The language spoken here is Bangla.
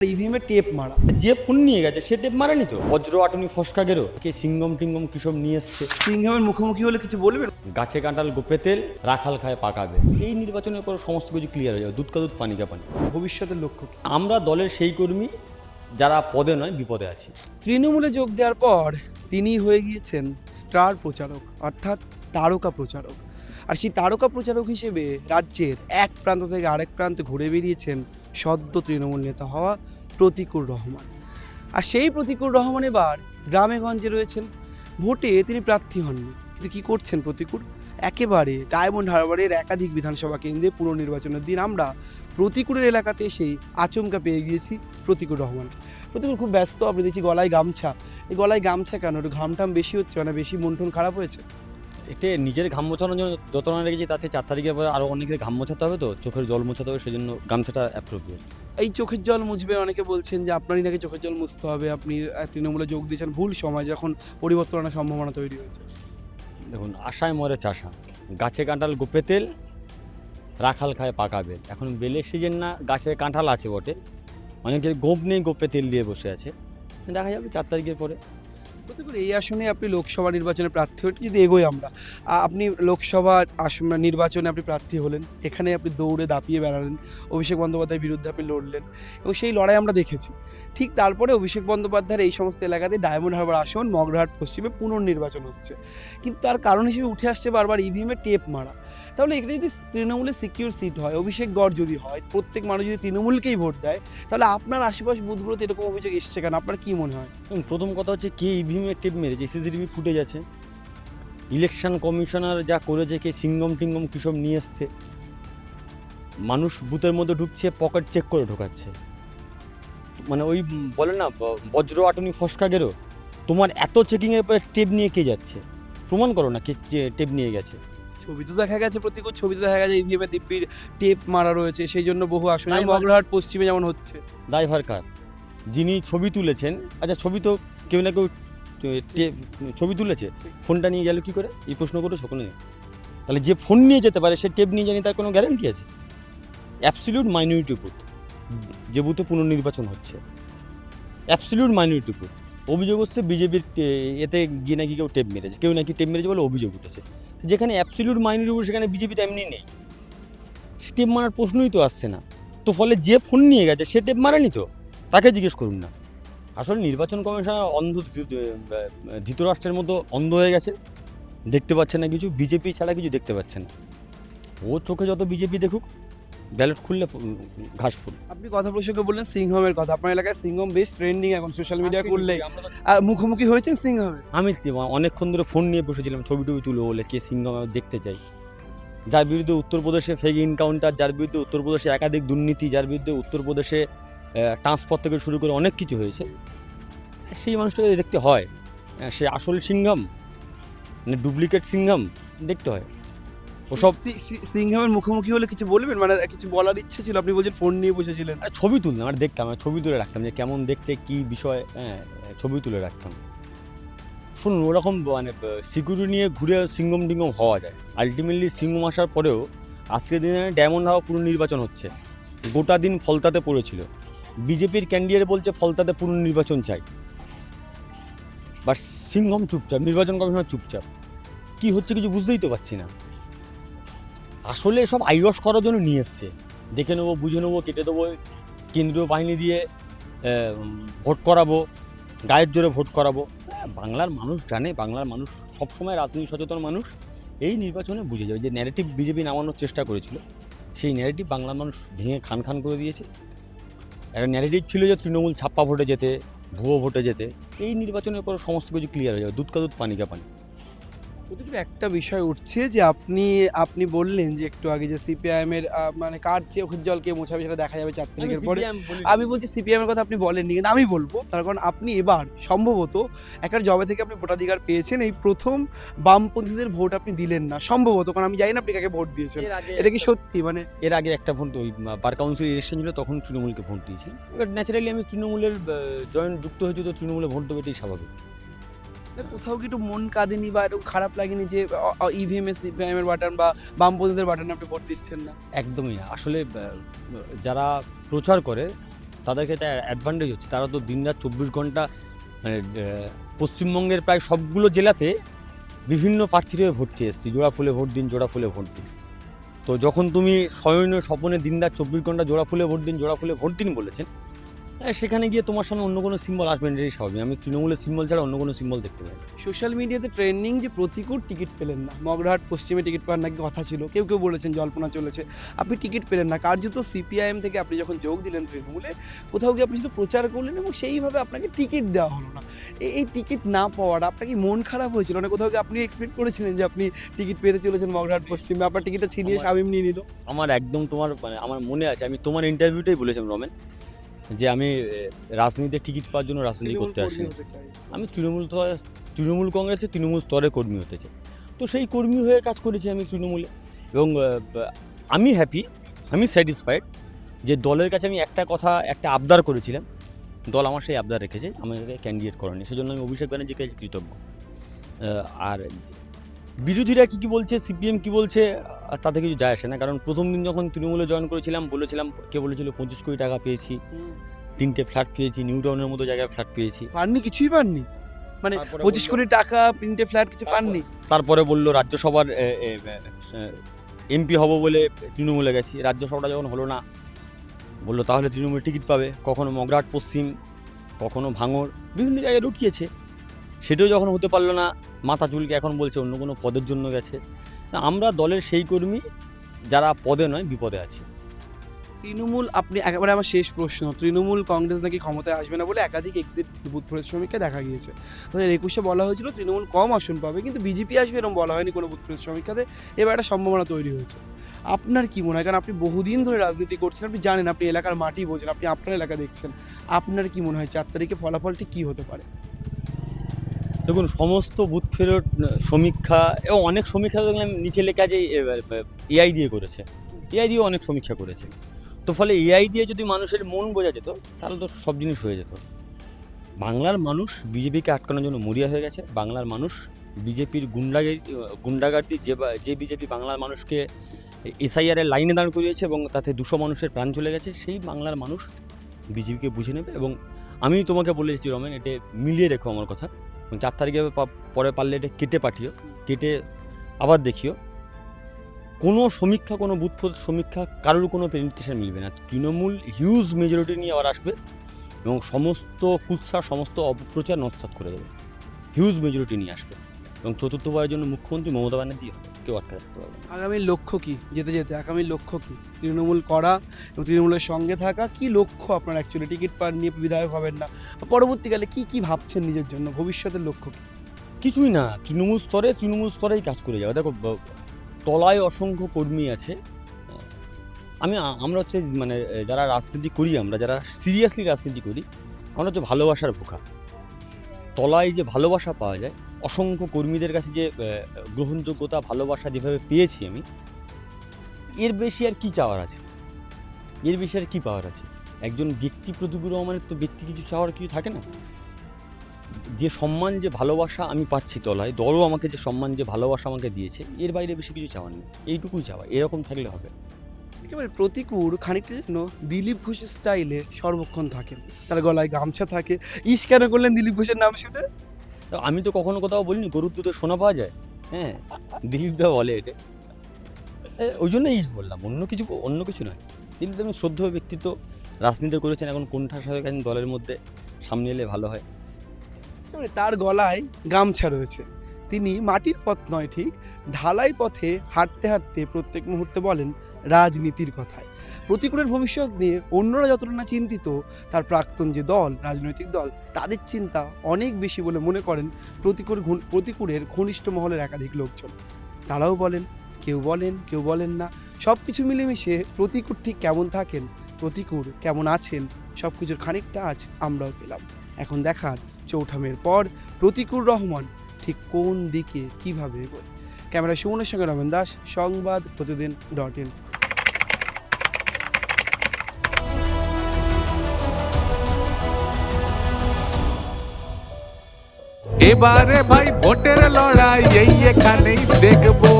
ইভিএম এ টেপ মারা, যে ফোন নিয়ে গেছে সে টেপ মারেনি তো। বজ্র আটুনি ফসকা গেরো কে সিঙ্গম টিঙ্গম কিসব নিয়ে এসছে। সিংহামের মুখোমুখি হলে কিছু বলবেন? গাছে কাঁঠাল গোপে তেল, রাখাল খায় পাকাবে। এই নির্বাচনের পর সমস্ত কিছু ক্লিয়ার হয়ে যাবে, দুধ কা দুধ পানি কা পানি। ভবিষ্যতের লক্ষ্য কি? আমরা দলের সেই কর্মী যারা পদে নয় বিপদে আছি। তৃণমূলে যোগ দেওয়ার পর তিনি হয়ে গিয়েছেন স্টার প্রচারক, অর্থাৎ তারকা প্রচারক। আর সেই তারকা প্রচারক হিসেবে রাজ্যের এক প্রান্ত থেকে আরেক প্রান্তে ঘুরে বেরিয়েছেন সদ্য তৃণমূল নেতা হওয়া প্রতিকুর রহমান। আর সেই প্রতিকুর রহমান এবার গ্রামে গঞ্জে রয়েছেন। ভোটে তিনি প্রার্থী হননি, কিন্তু কী করছেন প্রতিকুর? একেবারে ডায়মন্ড হারবারের একাধিক বিধানসভা কেন্দ্রে পুনর্নির্বাচনের দিন আমরা প্রতিকুরের এলাকাতে এসেই আচমকা পেয়ে গিয়েছি প্রতিকুর রহমান। প্রতিকুর খুব ব্যস্ত, আপনি দেখছি গলায় গামছা। এই গলায় গামছা কেন? একটু ঘামটাম বেশি হচ্ছে, মানে বেশি মন টন খারাপ হয়েছে? এতে নিজের ঘাম মোছানোর জন্য যত না রেখেছি, তাতে 4 তারিখের পরে আরও অনেকের ঘাম মোছাতে হবে, তো চোখের জল মোছাতে হবে, সেজন্য গামছাটা অ্যাপ্রোপ্রিয়েট। এই চোখের জল মুছবে, অনেকে বলছেন যে আপনারই নাকি চোখের জল মুছতে হবে, আপনি তৃণমূলে যোগ দিয়েছেন ভুল সময়, যখন পরিবর্তন আনার সম্ভাবনা তৈরি হয়েছে। দেখুন, আশায় মরে চাষা, গাছে কাঁঠাল গোপে তেল, রাখাল খায় পাকাবে। এখন বেলের সিজন না, গাছে কাঁঠাল আছে বটে, অনেকের গোপ নেই, গোপে তেল দিয়ে বসে আছে। দেখা যাবে 4 তারিখের পরে। প্রতিকুর এই আসনে আপনি লোকসভা নির্বাচনে প্রার্থী হলেন, যদি এগোই আমরা, আপনি লোকসভা আসন নির্বাচনে আপনি প্রার্থী হলেন, এখানে আপনি দৌড়ে দাপিয়ে বেড়ালেন, অভিষেক বন্দ্যোপাধ্যায়ের বিরুদ্ধে আপনি লড়লেন এবং সেই লড়াই আমরা দেখেছি। ঠিক তারপরে অভিষেক বন্দ্যোপাধ্যায়ের এই সমস্ত এলাকাতে ডায়মন্ড হারবার আসন, মগরাহাট পশ্চিমে পুনর্নির্বাচন হচ্ছে, কিন্তু তার কারণ হিসেবে উঠে আসছে বারবার ইভিএমে টেপ মারা। তাহলে এখানে যদি তৃণমূলের সিকিউর সিট হয়, অভিষেক গড় যদি হয়, প্রত্যেক মানুষ যদি তৃণমূলকেই ভোট দেয়, তাহলে আপনার আশেপাশ বুথগুলোতে এরকম অভিযোগ এসছে কেন? আপনার কী মনে হয়? এবং প্রথম কথা হচ্ছে, কে ইভিএমের টেপ মেরেছে? সিসিটিভি ফুটেজ আছে। ইলেকশন কমিশনার যা করেছে, কে সিঙ্গম টিঙ্গম কিসব নিয়ে এসছে। মানুষ বুথের মধ্যে ঢুকছে, পকেট চেক করে ঢোকাচ্ছে। মানে ওই বলে না, বজ্র আটুনি ফসকা গেরো, তোমার এত চেকিংয়ের পরে টেপ নিয়ে কে যাচ্ছে? প্রমাণ করো না কে টেপ নিয়ে গেছে। ছবি তো দেখা গেছে, প্রতিকূল ছবি তো দেখা গেছে, ইভিএমে দিব্যির টেপ মারা রয়েছে, সেই জন্য বহু আসনে ড্রাইভার- মগরাহাট পশ্চিমে যেমন হচ্ছে। ড্রাইভার কার? যিনি ছবি তুলেছেন, আচ্ছা ছবি তো কেউ না কেউ ছবি তুলেছে, ফোনটা নিয়ে গেল কি করে? এই প্রশ্ন করেছো কোনো? তাহলে যে ফোন নিয়ে যেতে পারে সে টেপ নিয়ে জানি, তার কোনো গ্যারান্টি আছে? অ্যাবসলিউট মাইনরিটি বুথ, যে বুথে পুনর্নির্বাচন হচ্ছে, অ্যাবসলিউট মাইনরিটি বুথ। অভিযোগ হচ্ছে বিজেপির এতে গিয়ে নাকি কেউ টেপ মেরেছে, কেউ নাকি টেপ মেরেছে বলে অভিযোগ উঠেছে। যেখানে অ্যাবসলিউট মাইনরিটি বুথ, সেখানে বিজেপি তো এমনি নেই, সে টেপ মারার প্রশ্নই তো আসছে না। তো ফলে যে ফোন নিয়ে গেছে সে টেপ মারেনি তো, তাকে জিজ্ঞেস করুন না। আসলে নির্বাচন কমিশনার অন্ধ, ধৃতরাষ্ট্রের মতো অন্ধ হয়ে গেছে, দেখতে পাচ্ছে না কিছু, বিজেপি ছাড়া কিছু দেখতে পাচ্ছে না। ও চোখে যত বিজেপি দেখুক, ব্যালট খুললে ঘাস ফুল। আপনি কথা প্রসঙ্গে বললেন সিংহমের কথা, আপনার এলাকায় সিংহম বেশ ট্রেন্ডিং এখন সোশ্যাল মিডিয়া করলে। মুখোমুখি হয়েছেন সিংহমে? আমি অনেকক্ষণ ধরে ফোন নিয়ে বসেছিলাম, ছবি টবি তুলে বলে কে সিঙ্গম দেখতে চাই। যার বিরুদ্ধে উত্তরপ্রদেশে ফেক ইনকাউন্টার, যার বিরুদ্ধে উত্তরপ্রদেশে একাধিক দুর্নীতি, যার বিরুদ্ধে উত্তরপ্রদেশে ট্রান্সপোর্ট থেকে শুরু করে অনেক কিছু হয়েছে, সেই মানুষটাকে দেখতে হয়। সে আসল সিঙ্গম মানে ডুপ্লিকেট সিঙ্গম দেখতে হয়। ওসব সিংহমের মুখোমুখি হলে কিছু বলবেন, মানে কিছু বলার ইচ্ছে ছিল? আপনি বলছেন ফোন নিয়ে বসেছিলেন। ছবি তুলতাম, আর দেখতাম, ছবি তুলে রাখতাম যে কেমন দেখতে, কী বিষয়, ছবি তুলে রাখতাম। শুনুন, ওরকম মানে সিকিউরিটি নিয়ে ঘুরে সিঙ্গম টিঙ্গম হওয়া যায়। আলটিমেটলি সিঙ্গম আসার পরেও আজকের দিনে ডায়মন্ড হাওয়া পুনর্নির্বাচন হচ্ছে, গোটা দিন ফলতাতে পড়েছিল। বিজেপির ক্যান্ডিডেট বলছে ফলতাতে পুনর্নির্বাচন চাই, বাট সিঙ্গম চুপচাপ, নির্বাচন কমিশনার চুপচাপ। কি হচ্ছে কিছু বুঝতেই তো পারছি না। আসলে সব আইওয়াশ করার জন্য নিয়ে এসছে, দেখে নেবো, বুঝে নেবো, কেটে দেবো, কেন্দ্রীয় বাহিনী দিয়ে ভোট করাবো, গায়ের জোরে ভোট করাবো। বাংলার মানুষ জানে, বাংলার মানুষ সবসময় রাজনীতি সচেতন মানুষ, এই নির্বাচনে বুঝে যাবে যে ন্যারেটিভ বিজেপি নামানোর চেষ্টা করেছিল, সেই ন্যারেটিভ বাংলার মানুষ ভেঙে খান খান করে দিয়েছে। একটা ন্যারেটিভ ছিল যে তৃণমূল ছাপ্পা ভোটে যেতে, ভুয়ো ভোটে যেতে। এই নির্বাচনের পর সমস্ত কিছু ক্লিয়ার হয়ে যাবে, দুধ কা দুধ পানি কা পানি। প্রতিদিন একটা বিষয় উঠছে যে আপনি বললেন যে একটু আগে যে সিপিআইএম এর মানে কার চোখের জলকে মোছাবে সেটা দেখা যাবে 4 তারিখের পরে। আমি বলছি সিপিআইএম এর কথা আপনি বলেননি, কিন্তু আমি বলবো, তার কারণ আপনি এবার সম্ভবত একার জবে থেকে আপনি ভোটাধিকার পেয়েছেন, এই প্রথম বামপন্থীদের ভোট আপনি দিলেন না সম্ভবত, কারণ আমি জানি না আপনি কাকে ভোট দিয়েছেন। এটা কি সত্যি? মানে এর আগে একটা ভোট, ওই বার কাউন্সিল ইলেকশন ছিল, তখন তৃণমূলকে ভোট দিয়েছি। এবার ন্যাচারালি আমি তৃণমূলের জয়েন্ট যুক্ত হয়েছি, তো তৃণমূলে ভোট দেবে, এটাই স্বাভাবিক। কোথাও কি একটু মন কাঁদেনি বা একটু খারাপ লাগেনি যে ইভিএম এ সিপিআইএম এর বাটন বা বামপন্থীদের বাটনে আপনি ভোট দিচ্ছেন না? একদমই না। আসলে যারা প্রচার করে তাদের ক্ষেত্রে অ্যাডভান্টেজ হচ্ছে, তারা তো দিনরাত 24 ঘন্টা মানে পশ্চিমবঙ্গের প্রায় সবগুলো জেলাতে বিভিন্ন প্রার্থীর হয়ে ভোট চেয়ে এসেছি, জোড়া ফুলে ভোট দিন, জোড়া ফুলে ভোট দিন। তো যখন তুমি শয়ন স্বপনে দিনরাত 24 ঘন্টা জোড়া ফুলে ভোট দিন, জোড়া ফুলে ভোট দিন বলেছেন, সেখানে গিয়ে তোমার সামনে অন্য কোনো সিম্বল আসবে না, এটাই স্বাভাবিক। আমি তৃণমূলের সিম্বল ছাড়া অন্য কোনো সিম্বল দেখতে পাই না। সোশ্যাল মিডিয়াতে ট্রেন্ডিং যে প্রতিকূল টিকিট পেলেন না, মগরাহাট পশ্চিমে টিকিট পাওয়ার নাকি কথা ছিল, কেউ কেউ বলেছেন জল্পনা চলেছে, আপনি টিকিট পেলেন না। কার্যত সিপিআইএম থেকে আপনি যখন যোগ দিলেন তৃণমূলে, কোথাও গিয়ে আপনি শুধু প্রচার করলেন এবং সেইভাবে আপনাকে টিকিট দেওয়া হলো না। এই টিকিট না পাওয়ার আপনার কি মন খারাপ হয়েছিল না? কোথাও গিয়ে আপনি এক্সপেক্ট করেছিলেন যে আপনি টিকিট পেতে চলেছেন মগরাহাট পশ্চিমে, আপনার টিকিটটা ছিনিয়ে শামীম নিয়ে নিল? আমার একদম তোমার মানে আমার মনে আছে, আমি তোমার ইন্টারভিউতেই বলেছিলাম রমেন, যে আমি রাজনীতিতে টিকিট পাওয়ার জন্য রাজনীতি করতে আসিনি। আমি তৃণমূল কংগ্রেসে তৃণমূল স্তরে কর্মী হতে চাই। তো সেই কর্মী হয়ে কাজ করেছি আমি তৃণমূলে, এবং আমি হ্যাপি, আমি স্যাটিসফাইড যে দলের কাছে আমি একটা আবদার করেছিলাম, দল আমার সেই আবদার রেখেছে, আমাকে ক্যান্ডিডেট করেনি, সেজন্য আমি অভিষেক ব্যানার্জিকে কৃতজ্ঞ। আর বিরোধীরা কী বলছে, সিপিএম কী বলছে, তাতে কিছু যায় আসে না। কারণ প্রথম দিন যখন তৃণমূলে জয়েন করেছিলাম, কে বলেছিল 25 কোটি টাকা পেয়েছি, 3টে ফ্ল্যাট পেয়েছি, নিউ টাউনের মতো জায়গায় ফ্ল্যাট পেয়েছি। পাননি, কিছুই পাননি, মানে 25 কোটি টাকা, 3টে ফ্ল্যাট, কিছু পাননি। তারপরে বললো রাজ্যসভার এমপি হব বলে তৃণমূলে গেছি, রাজ্যসভাটা যখন হলো না, বললো তাহলে তৃণমূল টিকিট পাবে। কখনো মগরাহাট পশ্চিম, কখনো ভাঙড়, বিভিন্ন জায়গায় লুটকিয়েছে, সেটাও যখন হতে পারলো না, মাথা চুলকে এখন বলছে অন্য কোনো পদের জন্য গেছে। আমরা দলের সেই কর্মী যারা পদে নয় বিপদে আছে। তৃণমূল, আপনি একেবারে আমার শেষ প্রশ্ন, তৃণমূল কংগ্রেস নাকি ক্ষমতায় আসবে না বলে একাধিক এক্সিট বুথ পরিশ্রমিককে দেখা গিয়েছে। 2021-এ বলা হয়েছিল তৃণমূল কম আসন পাবে, কিন্তু বিজেপি আসবে এরকম বলা হয়নি কোনো বুথ পরিশ্রমিককে। এবার একটা সম্ভাবনা তৈরি হয়েছে। আপনার কি মনে হয়, কারণ আপনি বহুদিন ধরে রাজনীতি করছেন, আপনি জানেন, আপনি এলাকার মাটি বোঝেন, আপনি আপনার এলাকা দেখছেন, আপনার কি মনে হয় 4 তারিখে ফলাফলটি কী হতে পারে? দেখুন, সমস্ত বুথ ফেরত সমীক্ষা, এবং অনেক সমীক্ষা দেখলাম নিচে লেখা যে এআই দিয়ে করেছে, এআই দিয়েও অনেক সমীক্ষা করেছে। তো ফলে এআই দিয়ে যদি মানুষের মন বোঝা যেত, তাহলে তো সব জিনিস হয়ে যেত। বাংলার মানুষ বিজেপিকে আটকানোর জন্য মরিয়া হয়ে গেছে। বাংলার মানুষ বিজেপির গুন্ডাগার্দি, যে বিজেপি বাংলার মানুষকে এসআইআরের লাইনে দাঁড় করিয়েছে এবং তাতে 200 মানুষের প্রাণ চলে গেছে, সেই বাংলার মানুষ বিজেপিকে বুঝে নেবে। এবং আমি তোমাকে বলেছি রমেন, এটা মিলিয়ে রেখো আমার কথা, 4 তারিখে পরে পারলে এটা কেটে আবার দেখিও। কোনো সমীক্ষা, কোনো বুথ সমীক্ষা, কারোর কোনো পেনিট্রেশন মিলবে না। তৃণমূল হিউজ মেজরিটি নিয়ে আবার আসবে এবং সমস্ত কুৎসা, সমস্ত অপপ্রচার নস্যাৎ করে দেবে, হিউজ মেজরিটি নিয়ে আসবে। এবং চতুর্থবারের জন্য মুখ্যমন্ত্রী মমতা ব্যানার্জি হবে, কেউ আটকে রাখতে পারবে না। আগামীর লক্ষ্য কি, যেতে যেতে আগামীর লক্ষ্য কি? তৃণমূল করা এবং তৃণমূলের সঙ্গে থাকা, কি লক্ষ্য আপনার অ্যাকচুয়ালি? টিকিট পান নিয়ে বিধায়ক হবেন না, পরবর্তীকালে কি ভাবছেন নিজের জন্য, ভবিষ্যতের লক্ষ্য কি? কিছুই না, তৃণমূল স্তরেই কাজ করে যাবে। দেখো, তলায় অসংখ্য কর্মী আছে। আমরা হচ্ছে মানে যারা রাজনীতি করি, আমরা যারা সিরিয়াসলি রাজনীতি করি, আমরা হচ্ছে ভালোবাসার ভুখা। তলায় যে ভালোবাসা পাওয়া যায়, অসংখ্য কর্মীদের কাছে যে গ্রহণযোগ্যতা, ভালোবাসা যেভাবে পেয়েছি আমি, এর বেশি আর কি চাওয়ার আছে? এর বেশি আর কি পাওয়ার আছে? একজন ব্যক্তি প্রতিগুলো রহমানের তো ব্যক্তি কিছু চাওয়ার কিছু থাকে না। যে সম্মান, যে ভালোবাসা আমি পাচ্ছি তলায়, দলও আমাকে যে সম্মান, যে ভালোবাসা আমাকে দিয়েছে, এর বাইরে বেশি কিছু চাওয়ার নেই। এইটুকুই চাওয়া, এরকম থাকলে হবে। একেবারে প্রতিকূল খানিকটা যেন দিলীপ ঘোষের স্টাইলে সর্বক্ষণ থাকেন, তার গলায় গামছা থাকে। ইস কেন করলেন দিলীপ ঘোষের নাম শুনে? আমি তো কখনো কোথাও বলিনি গরুর দুধে সোনা পাওয়া যায়। হ্যাঁ, দিলীপ দা বলে এটা, ওই জন্যই বললাম, অন্য কিছু নয়। দিলীপ দা শ্রদ্ধেয় ব্যক্তিত্ব, রাজনীতি করেছেন, এখন কোণঠাসা হয়ে গেছেন দলের মধ্যে, সামনে এলে ভালো হয়। তার গলায় গামছা রয়েছে, তিনি মাটির পথ নয় ঠিক, ঢালাই পথে হাঁটতে হাঁটতে প্রত্যেক মুহূর্তে বলেন রাজনীতির কথায়। প্রতিকূলের ভবিষ্যৎ নিয়ে অন্যরা যতটা না চিন্তিত, তার প্রাক্তন যে দল, রাজনৈতিক দল, তাদের চিন্তা অনেক বেশি বলে মনে করেন প্রতিকূলের ঘনিষ্ঠ মহলের একাধিক লোকজন। তারাও বলেন, কেউ বলেন না। সব কিছু মিলেমিশে প্রতিকূল ঠিক কেমন থাকেন, প্রতিকূল কেমন আছেন, সব কিছুর খানিকটা আজ আমরাও পেলাম। এখন দেখার চৌঠামের পর প্রতিকূল রহমান ঠিক কোন দিকে কিভাবে এগোয়। ক্যামেরা সুমনের সঙ্গে রমেন দাস, সংবাদ প্রতিদিন.in। এবারে ভাই ভোটের লড়াই এই এখানেই দেখবো।